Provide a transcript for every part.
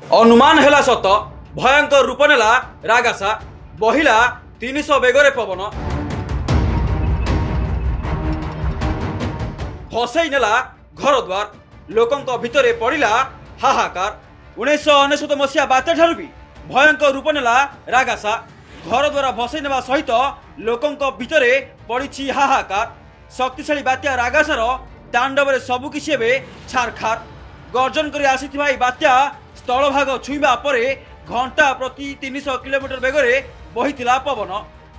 अनुमान है सत भयंकर रूप नेला रागासा बहिला 300 बेगरे पवन फसई नेला घर द्वार लोकों भितर पड़ा हाहाकार 1999 मसीहा बात्या ठारू भी भयंकर रूप नेला रागासा घर द्वारा भसई नेवा सहित लोकों भितर पड़ी हाहाकार शक्तिशाली बात्या रागासार तांडव सबुकिछि छारखार गर्जन कर आसीथिबा बात्या स्थलभाग छुईबा परे घंटा प्रति 300 किलोमीटर बेगरे बहिथिला पवन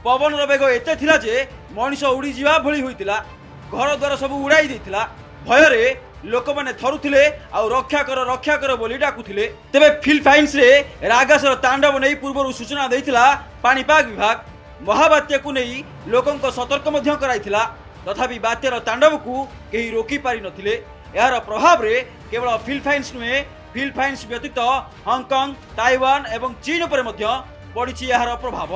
पवनर बेग एते थिला जे मनीष उड़ी जीवा भली होइतिला घर द्वार सब उड़ाई देथिला भयरे लोक माने थरुथिले आ रक्षा कर बोली डाकुथिले। तेबे फिलिपाइन्स रे रागासर तांडव नै पूर्व सूचना देथिला पाणीपाग विभाग महाबात्या को नहीं लोकों सतर्क मध्य कराइथिला तथापि बात्यार तांडव को केही रोकी पारि नथिले। यार प्रभाव रे केवल फिलिपाइन्स नुहे फिलिपाइन्स व्यतीत हांगकांग ताइवान एवं चीन पर पड़ी यार प्रभाव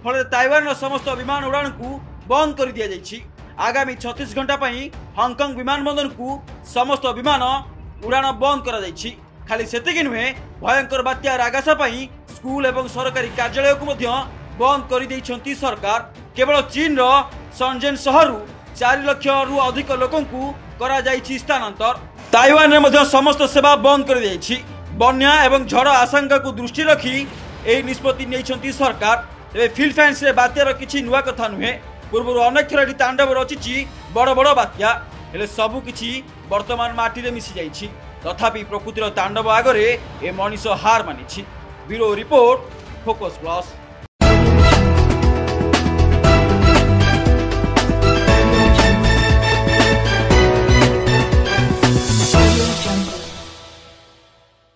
फल ताइवान समस्त विमान उड़ान को बंद कर दिया जाइछि। आगामी 36 घंटा पई हांगकांग विमानबंदर को समस्त विमान उड़ान बंद करा जाइछि। खाली सेतिक नुहे भयंकर बात्या रागासा पई स्कूल एवं सरकारी कार्यालय को बंद कर दैछंती सरकार। केवल चीन रो शनजेन शहर 4 लाख रु अधिक लोकों को करा जाइछि स्थानांतर। ताइवान रे समस्त सेवा बंद कर दिया। बन्या एवं झड़ आशंका को दृष्टि रखी यह निष्पत्ति नहीं सरकार। तेज फिलिपाइन्स रे बात्यार किछि नुआ कथा नुहे पूर्व अनेक थर तांडव रचिछि बड़ बड़ बात्या हेले सबु किछि वर्तमान माटी रे मिसी जाइछि तथापि प्रकृतिर तांडव आगरे ए मनीष हार मानिछि। Bureau report Focus plus.